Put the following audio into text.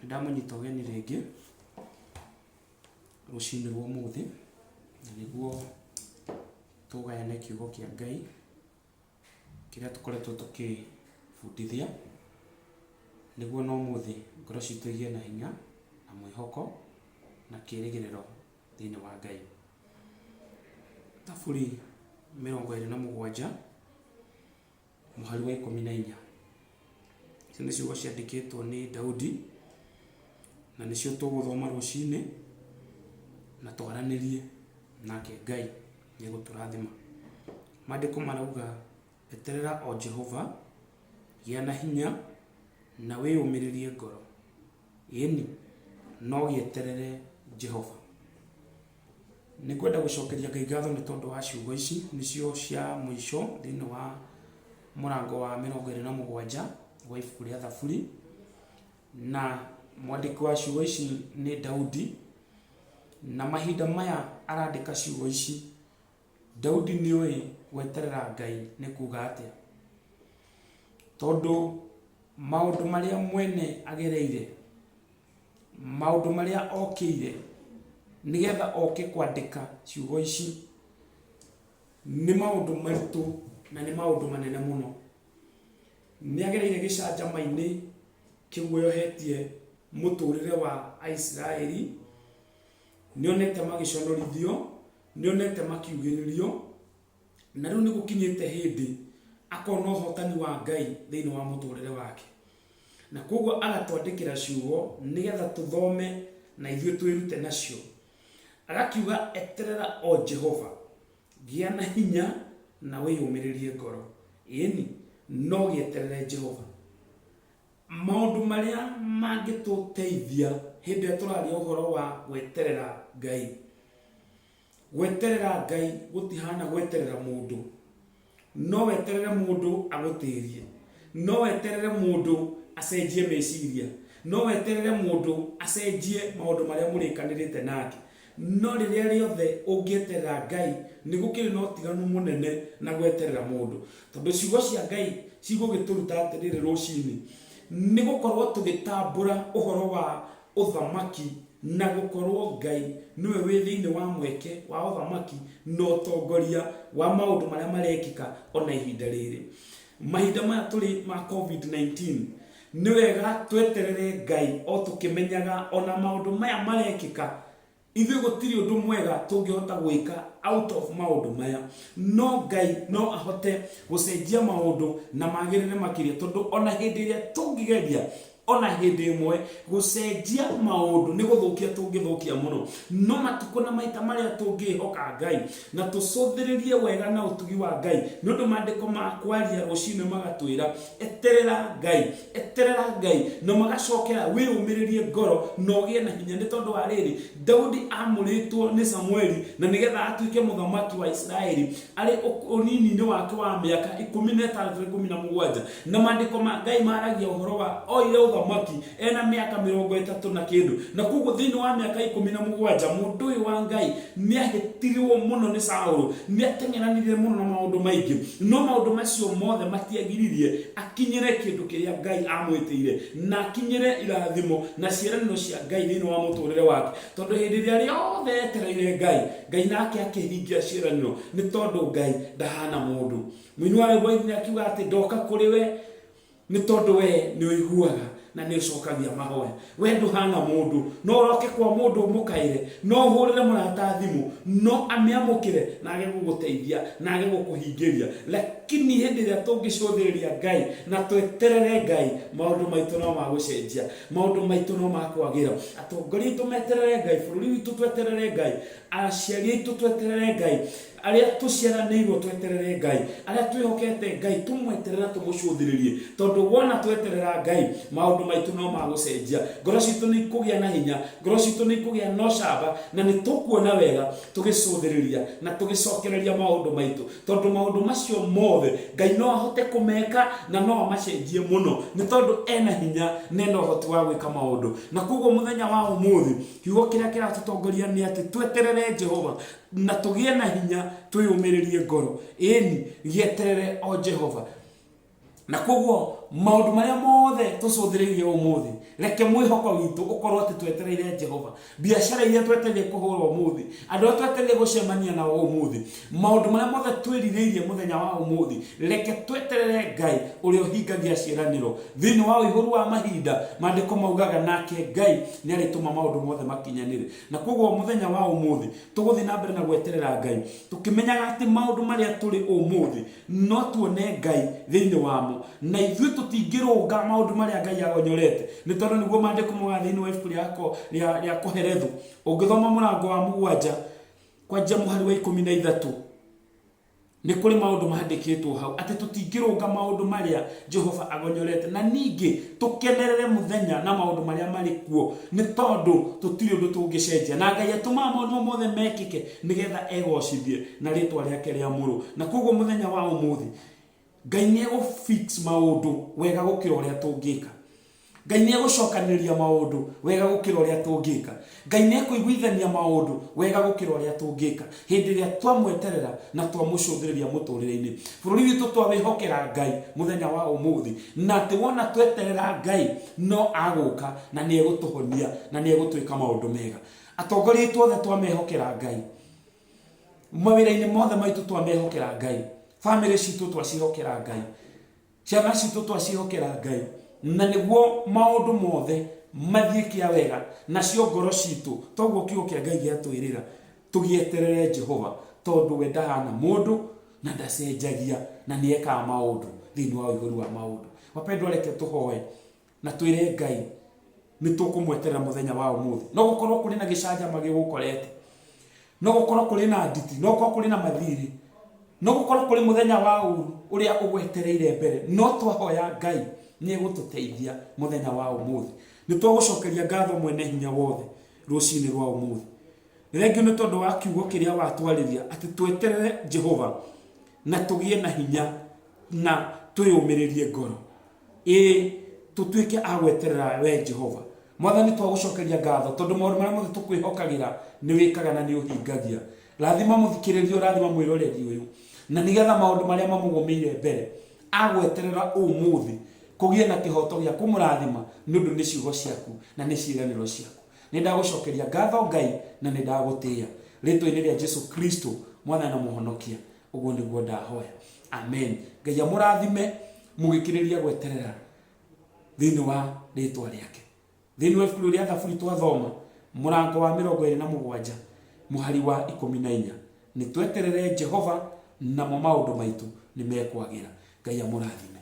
Ndamunyita ũgeni rĩngĩ rũcinĩ rwa ũmũthĩ na nĩguo tũgayane kiugo kĩa Ngai kĩrĩa tũkoretwo tũkĩbundithia nĩguo no ũmũthĩ ngoro citũ igĩe na hinya na mwĩhoko na kĩĩrĩgĩrĩro thĩinĩ wa Ngai. Thaburi 27 mũhari wa 14. Ici nĩ ciugo ciandĩkĩtwo nĩ Daudi na nĩcio tũgũthoma rũcinĩ na twaranĩrie nake Ngai nĩ gũtũrathima. Maandĩko marauga eterera o Jehova, gĩa na hinya na wĩyũmĩrĩrie ngoro. Ĩni no gĩeterere Jehova. Nĩngwenda gũcokeria Ngai ngatho nĩ tondũ wa ciugo ici nĩcio cia mũico thĩinĩ wa mũrango wa 27 wa ibuku rĩa Thaburi, na mwandĩki wa ciugo ici nĩ Daudi, na mahinda maya arandĩka ciugo ici Daudi nĩoĩ gweterera Ngai nĩ kuuga atĩa, tondũ maũndũ marĩa mwene agereire, maũndũ marĩa okĩire nĩgetha oke kwandĩka ciugo ici nĩ maũndũ maritũ na nĩ maũndũ manene mũno. Nĩagereire gĩcanjama-inĩ kĩguoyohetie mũtũrĩre wa Aisiraeli, nĩonete magĩconorithio, nĩonete makiugĩrĩrio, na rĩu nĩgũkinyĩte hĩndĩ akona ũhotani wa Ngai thĩinĩ wa mũtũrĩre wake, na koguo agatwandĩkĩra ciugo nĩgetha tũthome na ithuĩ twĩrute nacio. Agakiuga eterera o Jehova, gĩa na hinya na wĩyũmĩrĩrie ngoro. Ĩni no gĩeterere Jehova. Maũndũ marĩa mangĩtũteithia hĩndĩ ĩrĩa tũraria ũhoro wa gweterera Ngai. Gweterera Ngai gũtihana gweterera mũndũ. No weterere mũndũ agũtĩrie, no weterere mũndũ acenjie meciria, no weterere mũndũ acenjie maũndũ marĩa mũrĩkanĩrĩte nake. No rĩrĩa rĩothe ũngĩeterera Ngai nĩ gũkĩrĩ na ũtiganu mũnene na gweterera mũndũ, tondũ ciugo cia Ngai cigũgĩtũruta atĩrĩrĩ rũcinĩ nĩ gũkorwo tũgĩtambũra ũhoro wa ũthamaki na gũkorwo Ngai nĩwe wĩ thĩinĩ wa mweke wa ũthamaki na ũtongoria wa maũndũ marĩa marekĩka ona ihinda rĩrĩ. Mahinda maya tũrĩ ma COVID-19 nĩ wega tweterere Ngai o tũkĩmenyaga ona maũndũ maya marekĩka ithuĩ gũtirĩ ũndũ mwega tũngĩhota gwĩka out of maũndũ maya, no Ngai no ahote gũcenjia maũndũ na magĩrĩre makĩria, tondũ ona hĩndĩ ĩrĩa tũngĩgeria ona hĩndĩ ĩmwe gũcenjia maũndũ nĩ gũthũkia tũngĩthũkia mũno, no matukũ na maita marĩa tũngĩhoka Ngai na tũcũthĩrĩrie wega na ũtugi wa Ngai, nĩ ũndũ maandĩko ma kwaria rũcinĩ magatwĩra eterera Ngai, eterera Ngai na magacokera wĩyũmĩrĩrie ngoro na ũgĩe na hinya. Nĩ tondũ wa rĩrĩ Daudi amũrĩtwo nĩ Samueli na nĩgetha atuĩke mũthamaki wa Isiraeli arĩ ũnini-inĩ wake wa mĩaka 16-17, na maandĩko ma Ngai maragia ũhoro wa oire ũthamaki ena mĩaka 30 na kĩndũ, na koguo thĩinĩ wa mĩaka 17 mũndũ ũyũ wa Ngai nĩahĩtirwo mũno nĩ Saũlũ, nĩateng'eranire mũno na maũndũ maingĩ, no maũndũ macio mothe matiagiririe akinyĩre kĩndũ kĩrĩa Ngai amwĩtĩire na akinyĩre irathimo na ciĩranĩro cia Ngai thĩinĩ wa mũtũrĩre wake, tondũ hĩndĩ ĩrĩa rĩothe etereire Ngai nake akĩhingia ciĩranĩro, nĩ tondũ Ngai ndahana mũndũ. Mũini wa rwĩmbo nĩ akiuga atĩ ndoka kũrĩ we nĩ tondũ we nĩ ũiguaga na nĩ ũcokagia mahoya. We ndũhana mũndũ, no ũroke kwa mũndũ ũmũkaĩre, no ũhũrĩre mũrata thimũ, no amĩamũkĩre na age gũgũteithia na age gũkũhingĩria. Lakini hĩndĩ ĩrĩa tũngĩcũthĩrĩria Ngai na tweterere Ngai, maũndũ maitũ no magũcenjia, maũndũ maitũ no makwagĩra. Atongoria aitũ meterere Ngai, bũrũri witũ tweterere Ngai, aciari aitũ tweterere Ngai, arĩa tũciaranĩirwo tweterere Ngai, arĩa twĩhokete Ngai tũmweterera tũmũcũthĩrĩrie, tondũ wona tweterera Ngai maũndũ maitũ no magũcenjia. Ngoro citũ nĩ ikũgĩa na hinya, ngoro citũ nĩ ikũgĩa na ũcamba, na nĩ tũkuona wega tũgĩcũthĩrĩria na tũgĩcokereria maũndũ maitũ, tondũ maũndũ macio mothe Ngai no ahote kũmeka na no amacenjie mũno, nĩ tondũ ena hinya na ena ũhoti wa gwĩka maũndũ. Na koguo mũthenya wa ũmũthĩ kiugo kĩrĩa kĩratũtongoria nĩ atĩ tweterere Jehova na tũgĩe na hinya twĩyũmĩrĩrie ngoro. Ĩni gĩeterere o Jehova. Na koguo maundu maria mothe tucuthireirie umuthi reke mwihoko witu ukorwo ati twetereire Jehova biashara iria twetereire kuhurwo umuthi andu aria twetereire gucemania na umuthi maundu maria mothe twirireirie muthenya wa umuthi reke tweterere Ngai uria uhingagia ciiraniro thiini wa ihuru wa mahinda maandiko maugaga nake Ngai ni arituma maundu mothe makinyanire na koguo muthenya wa umuthi tuguthi na mbere na gweterera Ngai tukimenyaga ati maundu maria turi umuthi no tuone Ngai thiini wamo na ithuĩ tutingirunga maundu maria Ngai agonyorete ni tondu niguo maandiko mwathini wa ibuku ria kuherethu ungithoma murango wa 7 kwanja muhari wa 13 ni kuri maundu mahandikitwo hau ati tutingirunga maundu maria Jehova agonyorete na ningi tukenerere muthenya na maundu maria mari kuo ni tondu tutiri undu tungicenjia na Ngai atuma maundu mothe mekike nigetha egocithie na ritwa riake ria muru na koguo muthenya wa umuthi Ngai ni fix maundu wega gukira uria tungika Ngai ni gucokaniria maundu wega gukira uria tungika Ngai ni kuiguithania maundu wega gukira uria tungika hindi ria twamweterera na twamucuthiriria muturire-ini bururi witu twawihokera Ngai muthenya wa umuthi na ati wona tweterera Ngai no aguka na ni egutuhonia na ni egutwika maundu mega atongoria tuothe twamehokera Ngai mawira-ini mothe maitu twamehokera Ngai family citu twacihokera Ngai ciana citu twacihokera Ngai na niguo maundu mothe mathie kia wega na cio ngoro citu toguo kiugo kia Ngai giatwirira tugieterere Jehova tondu we ndahana mundu na ndacenjagia na nieka maundu thiini wa iguru wa maundu wapendwa reke tuhoe na twire Ngai ni tukumweterera muthenya wa umuthi no gukorwo kuri na gicanja gigukorete no gukorwo kuri na nditi no gukorwo kuri na mathiri no gukorwo kuri muthenya wa uru uria ugwetereire mbere no twahoya Ngai ni egututeithia muthenya wa umuthi ni twagucokeria ngatho mwene hinya wothe rucini rwa umuthi rengio ni tondu wa kiugo kiria watwariria ati tweterere Jehova na tugie na hinya na twiyumiririe ngoro tutuike agweterera we Jehova mwathani twagucokeria ngatho tondu maundu maria mothe tukwihokagira ni wikaga na ni uhingagia rathima muthikiririo rathima mwiroreri uyu na nigetha maundu maria mamugumiire mbere agweterera umuthi kugie na kihoto gya kumurathima nundu ni ciugo ciaku na ni ciiraniro ciaku ni ndagucokeria ngatho Ngai na ni ndagutia ritwa-ini ria Jesu Kristo mwana na muhonokia uguo niguo ndahoya amen Ngai amurathime mugikiriria gweterera thiini wa ritwa riake thiini wa ibuku ria Thaburi twathoma murango wa 27 muhari wa 14 ni tweterere Jehova na maundu maitu ni mekwagira Ngai amurathime.